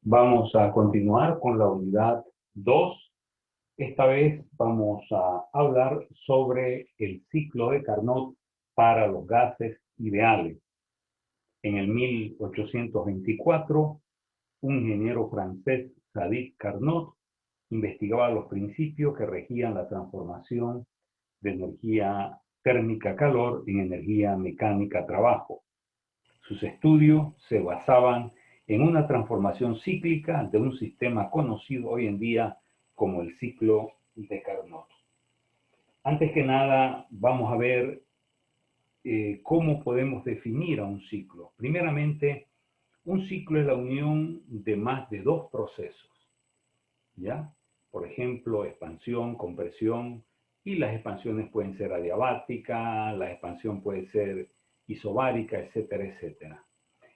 Vamos a continuar con la unidad 2. Esta vez vamos a hablar sobre el ciclo de Carnot para los gases ideales. En el 1824, un ingeniero francés, Sadi Carnot, investigaba los principios que regían la transformación de energía térmica calor en energía mecánica trabajo. Sus estudios se basaban en una transformación cíclica de un sistema conocido hoy en día como el ciclo de Carnot. Antes que nada, vamos a ver cómo podemos definir a un ciclo. Primeramente, un ciclo es la unión de más de dos procesos, ¿ya? Por ejemplo, expansión, compresión, y las expansiones pueden ser adiabáticas, la expansión puede ser isobárica, etcétera, etcétera.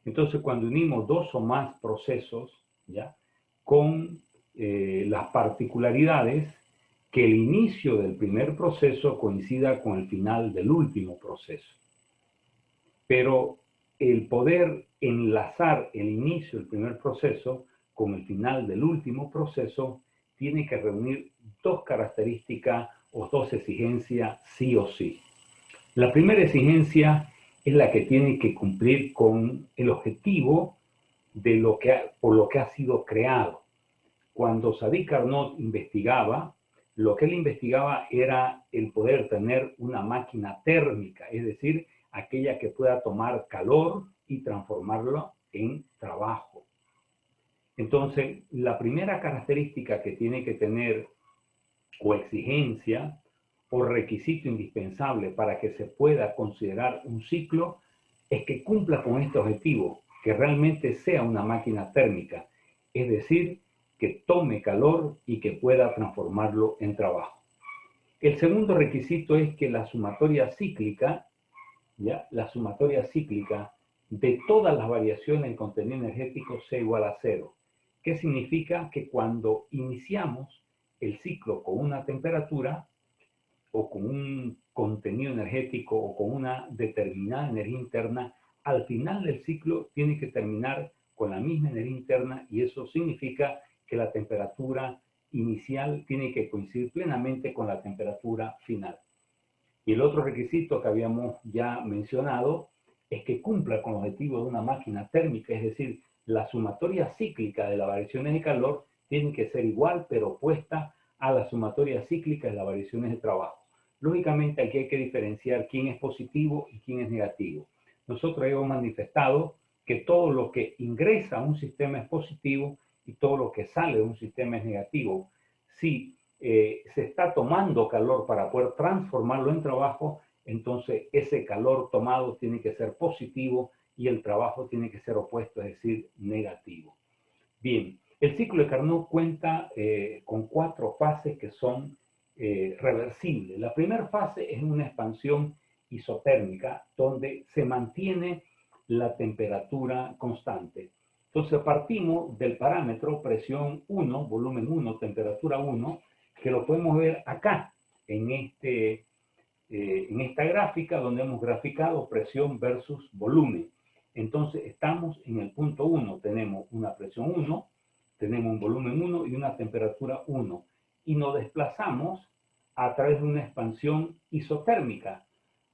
Entonces, cuando unimos dos o más procesos, ¿ya? Con las particularidades que el inicio del primer proceso coincida con el final del último proceso. Pero el poder enlazar el inicio del primer proceso con el final del último proceso tiene que reunir dos características o dos exigencias sí o sí. La primera exigencia es la que tiene que cumplir con el objetivo de por lo que ha sido creado. Cuando Sadi Carnot investigaba, lo que él investigaba era el poder tener una máquina térmica, es decir, aquella que pueda tomar calor y transformarlo en trabajo. Entonces, la primera característica que tiene que tener o exigencia o requisito indispensable para que se pueda considerar un ciclo es que cumpla con este objetivo, que realmente sea una máquina térmica, es decir, que tome calor y que pueda transformarlo en trabajo. El segundo requisito es que la sumatoria cíclica, ¿ya? La sumatoria cíclica de todas las variaciones en contenido energético sea igual a cero. ¿Qué significa? Que cuando iniciamos el ciclo con una temperatura o con un contenido energético o con una determinada energía interna, al final del ciclo tiene que terminar con la misma energía interna, y eso significa que la temperatura inicial tiene que coincidir plenamente con la temperatura final. Y el otro requisito que habíamos ya mencionado es que cumpla con el objetivo de una máquina térmica, es decir, la sumatoria cíclica de las variaciones de calor tiene que ser igual pero opuesta a la sumatoria cíclica de las variaciones de trabajo. Lógicamente aquí hay que diferenciar quién es positivo y quién es negativo. Nosotros hemos manifestado que todo lo que ingresa a un sistema es positivo y todo lo que sale de un sistema es negativo. Si se está tomando calor para poder transformarlo en trabajo, entonces ese calor tomado tiene que ser positivo y el trabajo tiene que ser opuesto, es decir, negativo. Bien, el ciclo de Carnot cuenta con 4 fases que son reversibles. La primera fase es una expansión isotérmica donde se mantiene la temperatura constante. Entonces partimos del parámetro presión 1, volumen 1, temperatura 1, que lo podemos ver acá en esta gráfica donde hemos graficado presión versus volumen. Entonces estamos en el punto 1, tenemos una presión 1, tenemos un volumen 1 y una temperatura 1, y nos desplazamos a través de una expansión isotérmica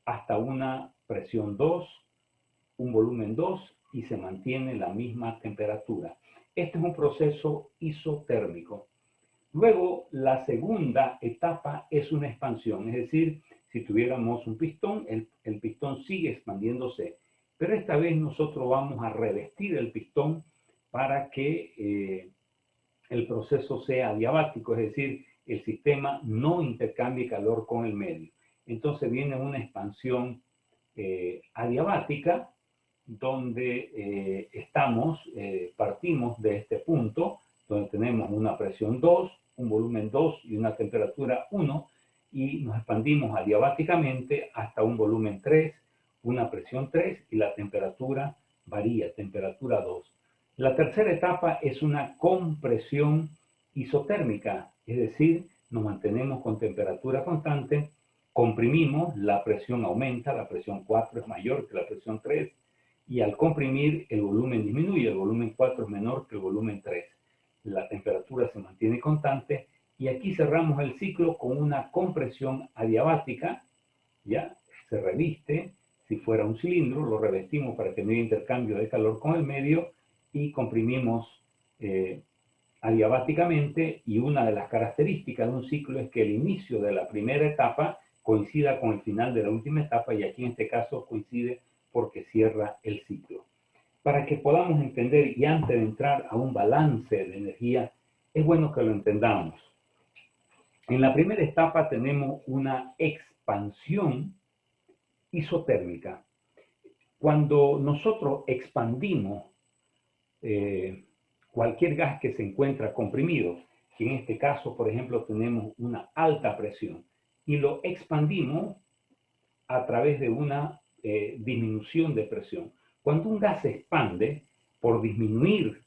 hasta una presión 2, un volumen 2, y se mantiene la misma temperatura. Este es un proceso isotérmico. Luego, la segunda etapa es una expansión, es decir, si tuviéramos un pistón, el pistón sigue expandiéndose, pero esta vez nosotros vamos a revestir el pistón para que el proceso sea adiabático, es decir, el sistema no intercambie calor con el medio. Entonces viene una expansión adiabática, donde partimos de este punto, donde tenemos una presión 2, un volumen 2 y una temperatura 1, y nos expandimos adiabáticamente hasta un volumen 3, una presión 3 y la temperatura varía, temperatura 2. La tercera etapa es una compresión isotérmica, es decir, nos mantenemos con temperatura constante, comprimimos, la presión aumenta, la presión 4 es mayor que la presión 3, y al comprimir el volumen disminuye, el volumen 4 es menor que el volumen 3. La temperatura se mantiene constante y aquí cerramos el ciclo con una compresión adiabática, ya se reviste, si fuera un cilindro, lo revestimos para que no haya intercambio de calor con el medio y comprimimos adiabáticamente, y una de las características de un ciclo es que el inicio de la primera etapa coincida con el final de la última etapa, y aquí en este caso coincide porque cierra el ciclo. Para que podamos entender, y antes de entrar a un balance de energía, es bueno que lo entendamos. En la primera etapa tenemos una expansión isotérmica. Cuando nosotros expandimos cualquier gas que se encuentra comprimido, que en este caso, por ejemplo, tenemos una alta presión, y lo expandimos a través de una disminución de presión. Cuando un gas se expande, por disminuir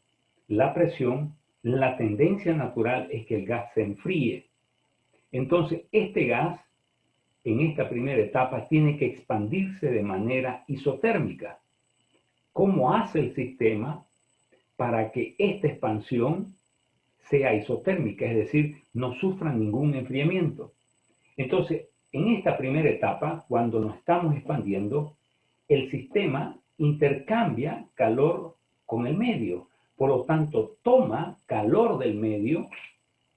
la presión, la tendencia natural es que el gas se enfríe. Entonces, este gas, en esta primera etapa, tiene que expandirse de manera isotérmica. ¿Cómo hace el sistema para que esta expansión sea isotérmica? Es decir, no sufra ningún enfriamiento. Entonces, en esta primera etapa, cuando nos estamos expandiendo, el sistema intercambia calor con el medio. Por lo tanto, toma calor del medio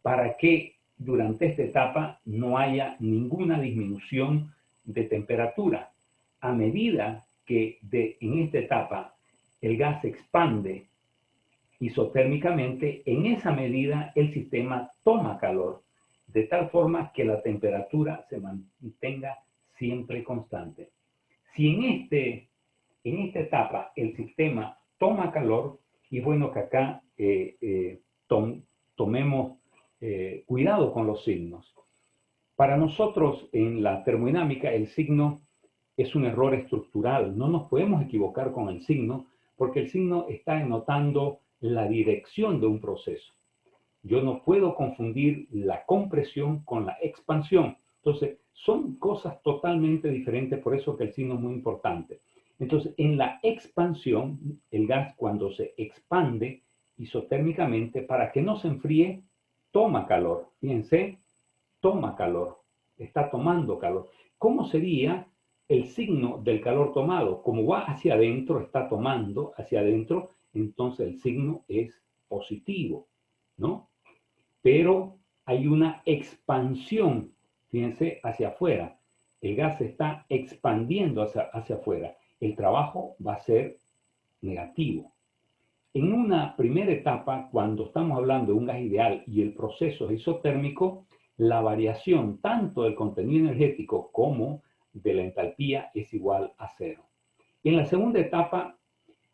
para que durante esta etapa no haya ninguna disminución de temperatura. A medida que en esta etapa el gas se expande isotérmicamente, en esa medida el sistema toma calor, de tal forma que la temperatura se mantenga siempre constante. Si en esta etapa el sistema toma calor, y bueno que acá tomemos cuidado con los signos. Para nosotros en la termodinámica el signo es un error estructural. No nos podemos equivocar con el signo, porque el signo está denotando la dirección de un proceso. Yo no puedo confundir la compresión con la expansión. Entonces, son cosas totalmente diferentes, por eso que el signo es muy importante. Entonces, en la expansión, el gas cuando se expande isotérmicamente, para que no se enfríe, toma calor. Fíjense, toma calor, está tomando calor. ¿Cómo sería el signo del calor tomado? Como va hacia adentro, está tomando hacia adentro, entonces el signo es positivo, ¿no? Pero hay una expansión, fíjense, hacia afuera. El gas se está expandiendo hacia afuera. El trabajo va a ser negativo. En una primera etapa, cuando estamos hablando de un gas ideal y el proceso es isotérmico, la variación tanto del contenido energético como de la entalpía es igual a cero. En la segunda etapa,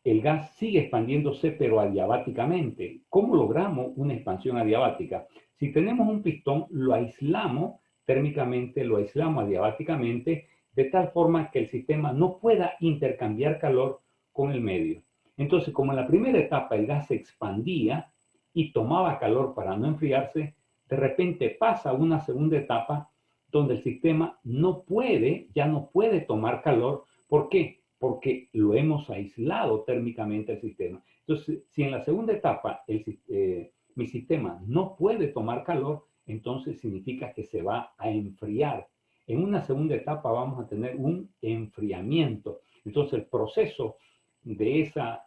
el gas sigue expandiéndose, pero adiabáticamente. ¿Cómo logramos una expansión adiabática? Si tenemos un pistón, lo aislamos térmicamente, lo aislamos adiabáticamente, de tal forma que el sistema no pueda intercambiar calor con el medio. Entonces, como en la primera etapa el gas se expandía y tomaba calor para no enfriarse, de repente pasa a una segunda etapa donde el sistema ya no puede tomar calor. ¿Por qué? Porque lo hemos aislado térmicamente al sistema. Entonces, si en la segunda etapa mi sistema no puede tomar calor, entonces significa que se va a enfriar. En una segunda etapa vamos a tener un enfriamiento. Entonces, el proceso de esa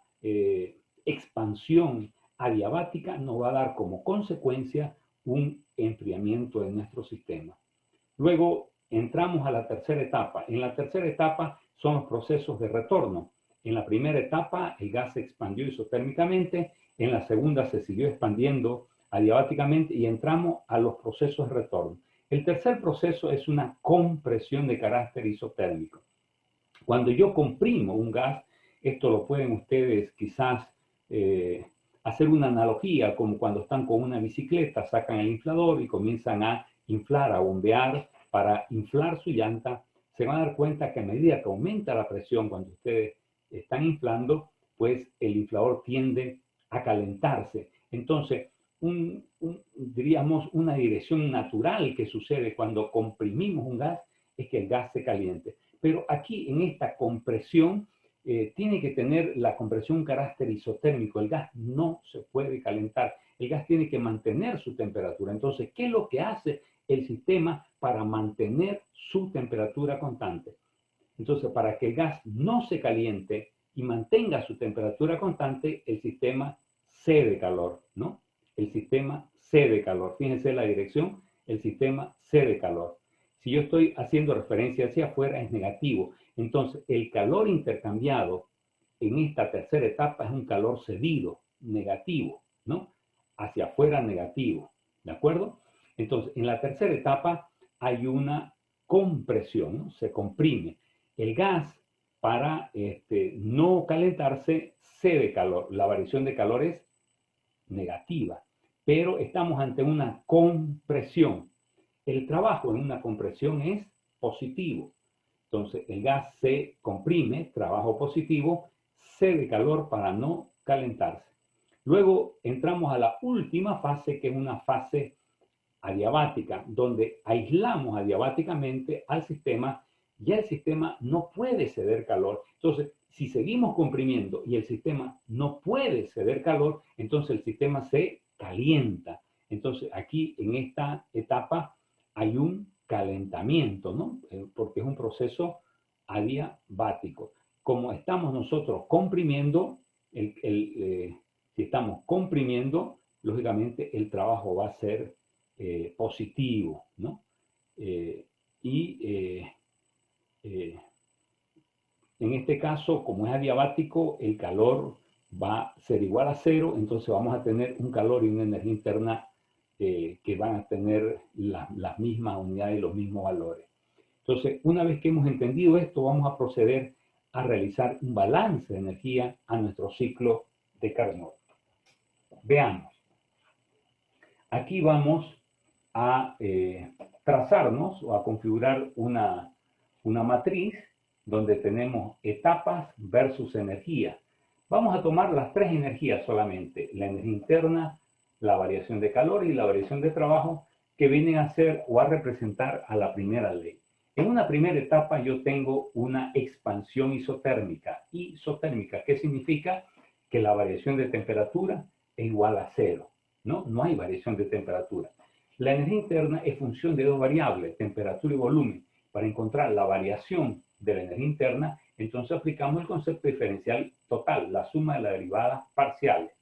expansión adiabática nos va a dar como consecuencia un enfriamiento de nuestro sistema. Luego entramos a la tercera etapa. En la tercera etapa son los procesos de retorno. En la primera etapa el gas se expandió isotérmicamente, en la segunda se siguió expandiendo adiabáticamente y entramos a los procesos de retorno. El tercer proceso es una compresión de carácter isotérmico. Cuando yo comprimo un gas, esto lo pueden ustedes quizás hacer una analogía, como cuando están con una bicicleta, sacan el inflador y comienzan a inflar, a bombear para inflar su llanta. Se van a dar cuenta que a medida que aumenta la presión cuando ustedes están inflando, pues el inflador tiende a calentarse. Entonces, diríamos, una dirección natural que sucede cuando comprimimos un gas es que el gas se caliente. Pero aquí en esta compresión tiene que tener la compresión un carácter isotérmico. El gas no se puede calentar. El gas tiene que mantener su temperatura. Entonces, ¿qué es lo que hace el sistema para mantener su temperatura constante? Entonces, para que el gas no se caliente y mantenga su temperatura constante, el sistema cede calor, ¿no? El sistema cede calor. Fíjense la dirección, el sistema cede calor. Si yo estoy haciendo referencia hacia afuera, es negativo. Entonces, el calor intercambiado en esta tercera etapa es un calor cedido, negativo, ¿no? Hacia afuera, negativo, ¿de acuerdo? Entonces, en la tercera etapa hay una compresión, ¿no? Se comprime. El gas, para no calentarse, cede calor. La variación de calor es negativa, pero estamos ante una compresión. El trabajo en una compresión es positivo. Entonces, el gas se comprime, trabajo positivo, cede calor para no calentarse. Luego entramos a la última fase, que es una fase adiabática, donde aislamos adiabáticamente al sistema. Ya el sistema no puede ceder calor. Entonces, si seguimos comprimiendo y el sistema no puede ceder calor, entonces el sistema se calienta. Entonces, aquí en esta etapa hay un calentamiento, ¿no? Porque es un proceso adiabático. Como estamos nosotros comprimiendo, si estamos comprimiendo, lógicamente el trabajo va a ser positivo, ¿no? En este caso, como es adiabático, el calor va a ser igual a cero, entonces vamos a tener un calor y una energía interna que van a tener las mismas unidades y los mismos valores. Entonces, una vez que hemos entendido esto, vamos a proceder a realizar un balance de energía a nuestro ciclo de Carnot. Veamos. Aquí vamos a trazarnos o a configurar una matriz donde tenemos etapas versus energía. Vamos a tomar las tres energías solamente, la energía interna, la variación de calor y la variación de trabajo, que vienen a ser o a representar a la primera ley. En una primera etapa yo tengo una expansión isotérmica. Isotérmica, ¿qué significa? Que la variación de temperatura es igual a cero, ¿no? No hay variación de temperatura. La energía interna es función de dos variables, temperatura y volumen. Para encontrar la variación de la energía interna, entonces aplicamos el concepto diferencial total, la suma de las derivadas parciales.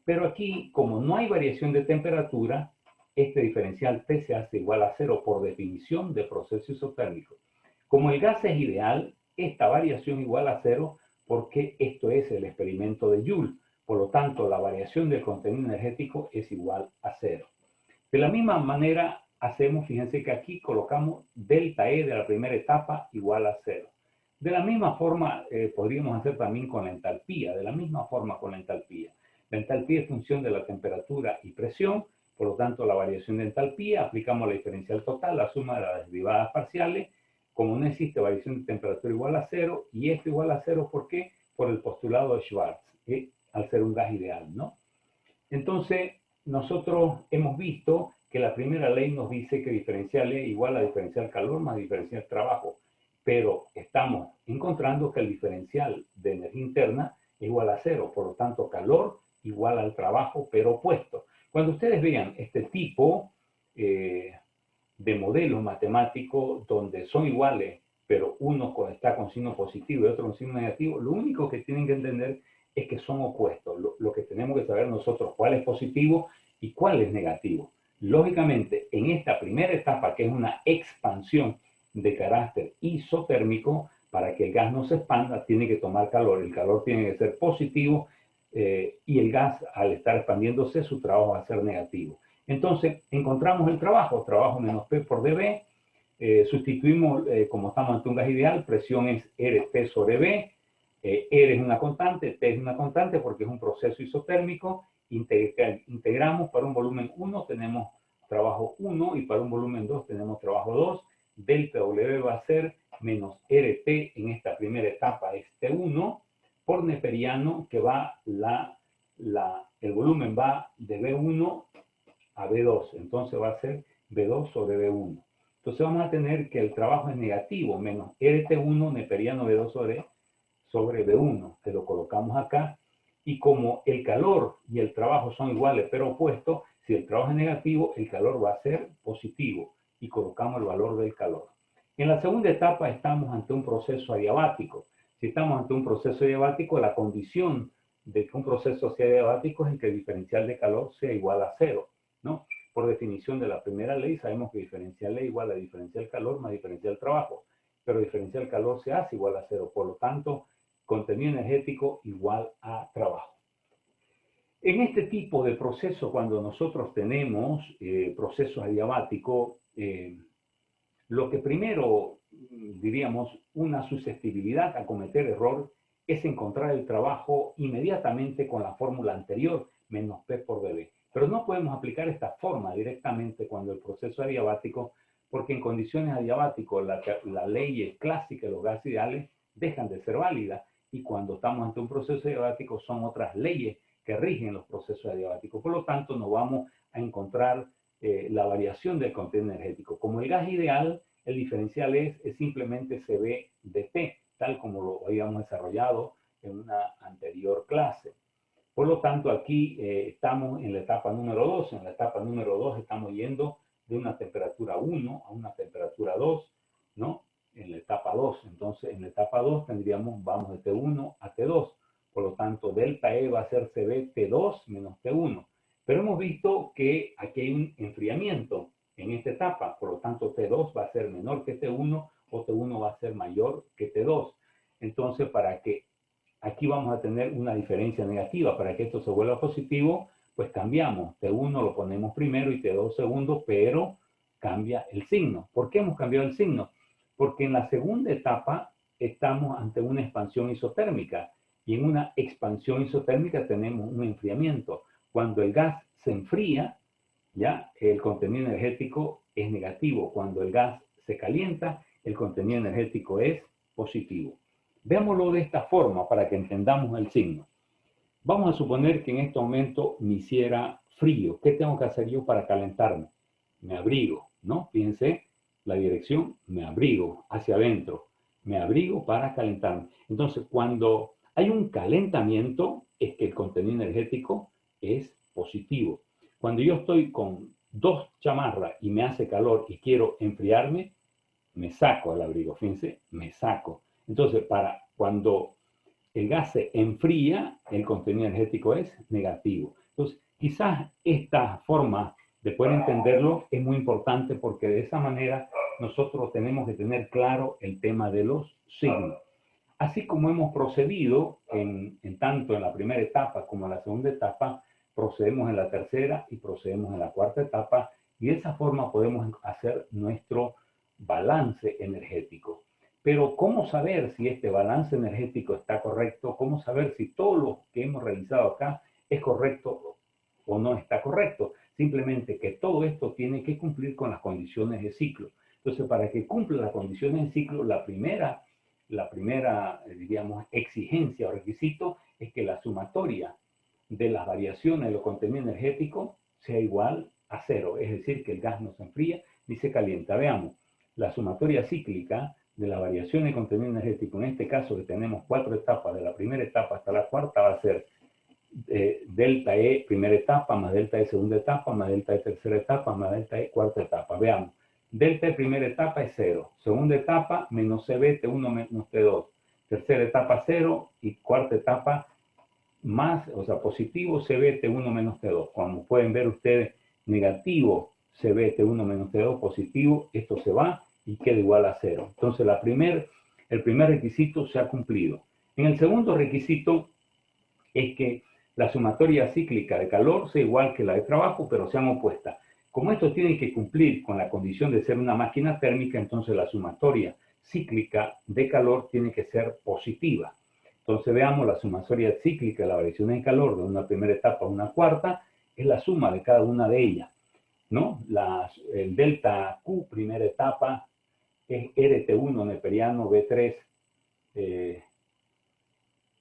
Pero aquí, como no hay variación de temperatura, este diferencial T se hace igual a cero por definición de proceso isotérmico. Como el gas es ideal, esta variación igual a cero porque esto es el experimento de Joule. Por lo tanto, la variación del contenido energético es igual a cero. De la misma manera hacemos, fíjense que aquí colocamos delta E de la primera etapa igual a cero. De la misma forma podríamos hacer también con la entalpía, de la misma forma con la entalpía. La entalpía es función de la temperatura y presión, por lo tanto la variación de entalpía, aplicamos la diferencial total, la suma de las derivadas parciales, como no existe variación de temperatura igual a cero, y esto igual a cero, ¿por qué? Por el postulado de Schwarz, al ser un gas ideal, ¿no? Entonces, nosotros hemos visto que la primera ley nos dice que diferencial E igual a diferencial calor más diferencial trabajo, pero estamos encontrando que el diferencial de energía interna es igual a cero, por lo tanto calor igual al trabajo, pero opuesto. Cuando ustedes vean este tipo de modelos matemáticos donde son iguales, pero uno está con signo positivo y otro con signo negativo, lo único que tienen que entender es que son opuestos. Lo que tenemos que saber nosotros cuál es positivo y cuál es negativo. Lógicamente, en esta primera etapa, que es una expansión de carácter isotérmico, para que el gas no se expanda, tiene que tomar calor. El calor tiene que ser positivo y el gas, al estar expandiéndose, su trabajo va a ser negativo. Entonces, encontramos el trabajo menos P por dB, sustituimos, como estamos ante un gas ideal, presión es RT sobre B, R es una constante, T es una constante porque es un proceso isotérmico, integramos para un volumen 1 tenemos trabajo 1 y para un volumen 2 tenemos trabajo 2, delta W va a ser menos RT en esta primera etapa es T1 por neperiano, que va el volumen va de B1 a B2, entonces va a ser B2 sobre B1. Entonces vamos a tener que el trabajo es negativo, menos RT1 neperiano B2 sobre B1, que lo colocamos acá, y como el calor y el trabajo son iguales pero opuestos, si el trabajo es negativo, el calor va a ser positivo, y colocamos el valor del calor. En la segunda etapa estamos ante un proceso adiabático. Si estamos ante un proceso adiabático, la condición de que un proceso sea adiabático es que el diferencial de calor sea igual a cero, ¿no? Por definición de la primera ley, sabemos que diferencial E igual a diferencial calor más diferencial trabajo, pero diferencial calor se hace igual a cero, por lo tanto, contenido energético igual a trabajo. En este tipo de proceso, cuando nosotros tenemos procesos adiabáticos, lo que primero, diríamos, una susceptibilidad a cometer error es encontrar el trabajo inmediatamente con la fórmula anterior, menos P por dB. Pero no podemos aplicar esta forma directamente cuando el proceso es adiabático, porque en condiciones adiabáticas la ley clásica de los gases ideales dejan de ser válidas, y cuando estamos ante un proceso adiabático son otras leyes que rigen los procesos adiabáticos. Por lo tanto, no vamos a encontrar la variación del contenido energético. Como el gas ideal, el diferencial es simplemente CB de T, tal como lo habíamos desarrollado en una anterior clase. Por lo tanto, aquí estamos en la etapa número 2. En la etapa número 2 estamos yendo de una temperatura 1 a una temperatura 2, ¿no? En la etapa 2. Entonces, en la etapa 2 tendríamos, vamos de T1 a T2. Por lo tanto, delta E va a ser CB T2 menos T1. Pero hemos visto que aquí hay un enfriamiento en esta etapa. Por lo tanto, T2 va a ser menor que T1 o T1 va a ser mayor que T2. Entonces, para que aquí vamos a tener una diferencia negativa. Para que esto se vuelva positivo, pues cambiamos. T1 lo ponemos primero y T2 segundo, pero cambia el signo. ¿Por qué hemos cambiado el signo? Porque en la segunda etapa estamos ante una expansión isotérmica, y en una expansión isotérmica tenemos un enfriamiento. Cuando el gas se enfría, ya el contenido energético es negativo. Cuando el gas se calienta, el contenido energético es positivo. Veámoslo de esta forma para que entendamos el signo. Vamos a suponer que en este momento me hiciera frío. ¿Qué tengo que hacer yo para calentarme? Me abrigo, ¿no? Fíjense la dirección, me abrigo hacia adentro. Me abrigo para calentarme. Entonces, cuando hay un calentamiento, es que el contenido energético es positivo. Cuando yo estoy con dos chamarras y me hace calor y quiero enfriarme, me saco el abrigo, fíjense, me saco. Entonces, para cuando el gas se enfría, el contenido energético es negativo. Entonces, quizás esta forma de poder entenderlo es muy importante, porque de esa manera nosotros tenemos que tener claro el tema de los signos. Así como hemos procedido tanto en la primera etapa como en la segunda etapa, procedemos en la tercera y procedemos en la cuarta etapa, y de esa forma podemos hacer nuestro balance energético. Pero ¿cómo saber si este balance energético está correcto? ¿Cómo saber si todo lo que hemos realizado acá es correcto o no está correcto? Simplemente que todo esto tiene que cumplir con las condiciones de ciclo. Entonces, para que cumpla las condiciones de ciclo, la primera, diríamos, exigencia o requisito es que la sumatoria de las variaciones de los contenidos energéticos sea igual a cero, es decir, que el gas no se enfría ni se calienta. Veamos, la sumatoria cíclica de la variación de contenido energético, en este caso que tenemos 4 etapas, de la primera etapa hasta la cuarta, va a ser delta E primera etapa, más delta E segunda etapa, más delta E tercera etapa, más delta E cuarta etapa. Veamos, delta E primera etapa es 0, segunda etapa menos CB, T1 menos T2, tercera etapa 0 y cuarta etapa más, o sea, positivo CB T1 menos T2. Como pueden ver ustedes, negativo CB T1 menos T2, positivo, esto se va y queda igual a 0. Entonces, el primer requisito se ha cumplido. En el segundo requisito es que la sumatoria cíclica de calor sea igual que la de trabajo, pero sean opuestas. Como esto tiene que cumplir con la condición de ser una máquina térmica, entonces la sumatoria cíclica de calor tiene que ser positiva. Entonces veamos la sumatoria cíclica de la variación de calor de una primera etapa a una cuarta, es la suma de cada una de ellas, ¿no? El delta Q primera etapa es RT1 neperiano B3,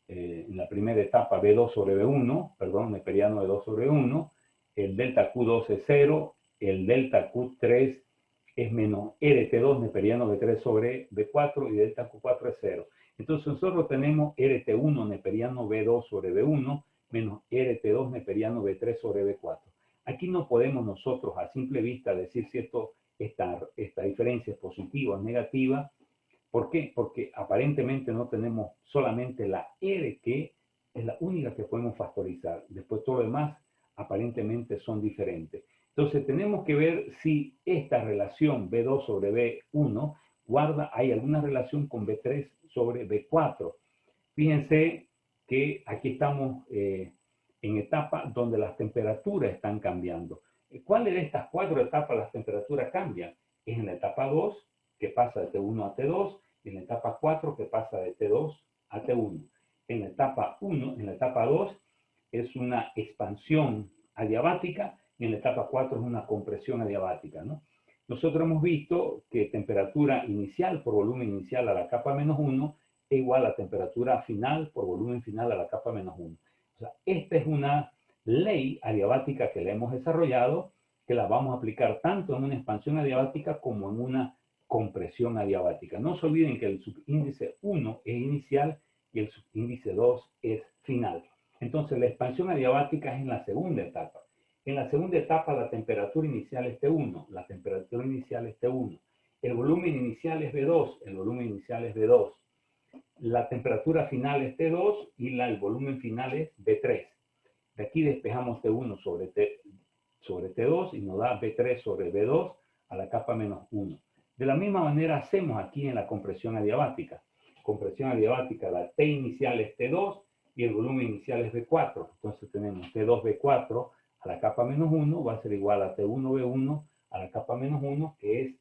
en la primera etapa B2 sobre B1, perdón, neperiano de 2 sobre 1, el delta Q2 es 0, el delta Q3 es menos RT2 neperiano B3 sobre B4 y delta Q4 es 0. Entonces nosotros tenemos RT1 neperiano B2 sobre B1 menos RT2 neperiano B3 sobre B4. Aquí no podemos nosotros a simple vista decir si esta diferencia es positiva o negativa. ¿Por qué? Porque aparentemente no tenemos solamente la R, que es la única que podemos factorizar. Después todo lo demás aparentemente son diferentes. Entonces tenemos que ver si esta relación B2 sobre B1 hay alguna relación con B3 sobre B4. Fíjense que aquí estamos en etapas donde las temperaturas están cambiando. ¿Cuáles de estas 4 etapas las temperaturas cambian? Es en la etapa 2, que pasa de T1 a T2, y en la etapa 4, que pasa de T2 a T1. En la etapa 1, en la etapa 2, es una expansión adiabática, y en la etapa 4 es una compresión adiabática, ¿no? Nosotros hemos visto que temperatura inicial por volumen inicial a la capa menos 1 es igual a temperatura final por volumen final a la capa menos 1. O sea, esta es una ley adiabática que la hemos desarrollado, que la vamos a aplicar tanto en una expansión adiabática como en una compresión adiabática. No se olviden que el subíndice 1 es inicial y el subíndice 2 es final. Entonces, la expansión adiabática es en la segunda etapa. En la segunda etapa, la temperatura inicial es T1, la temperatura inicial es T1. El volumen inicial es B2, el volumen inicial es B2. La temperatura final es T2 y el volumen final es B3. De aquí despejamos T1 sobre T2 y nos da B3 sobre B2 a la capa menos 1. De la misma manera hacemos aquí en la compresión adiabática. Compresión adiabática, la T inicial es T2 y el volumen inicial es B4. Entonces tenemos T2B4 a la capa menos 1 va a ser igual a T1B1 a la capa menos 1, que es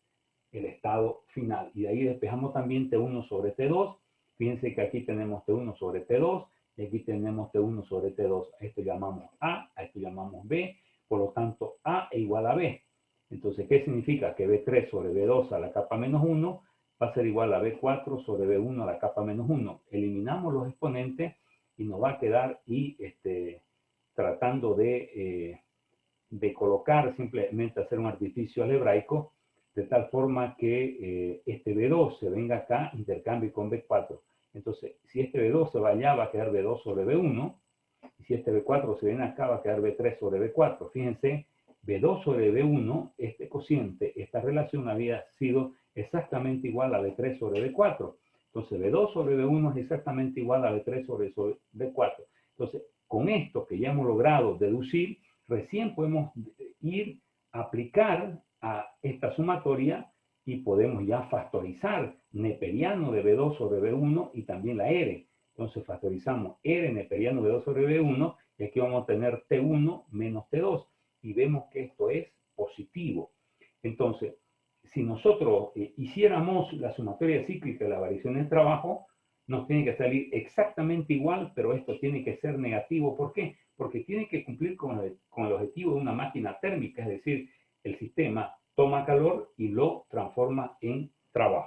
el estado final. Y de ahí despejamos también T1 sobre T2. Fíjense que aquí tenemos T1 sobre T2 y aquí tenemos T1 sobre T2. A esto llamamos A, a esto llamamos B. Por lo tanto, A es igual a B. Entonces, ¿qué significa? Que B3 sobre B2 a la capa menos 1 va a ser igual a B4 sobre B1 a la capa menos 1. Eliminamos los exponentes y nos va a quedar tratando de colocar, simplemente hacer un artificio algebraico, de tal forma que este B2 se venga acá, intercambie con B4. Entonces, si este B2 se va allá, va a quedar B2 sobre B1, y si este B4 se viene acá, va a quedar B3 sobre B4. Fíjense, B2 sobre B1, este cociente, esta relación había sido exactamente igual a B3 sobre B4. Entonces, B2 sobre B1 es exactamente igual a B3 sobre B4. Entonces, con esto que ya hemos logrado deducir, recién podemos ir a aplicar a esta sumatoria y podemos ya factorizar neperiano de B2 sobre B1 y también la R. Entonces factorizamos R neperiano de 2 sobre B1 y aquí vamos a tener T1 menos T2 y vemos que esto es positivo. Entonces, si nosotros hiciéramos la sumatoria cíclica de la variación del trabajo, nos tiene que salir exactamente igual, pero esto tiene que ser negativo. ¿Por qué? Porque tiene que cumplir con el objetivo de una máquina térmica, es decir, el sistema toma calor y lo transforma en trabajo.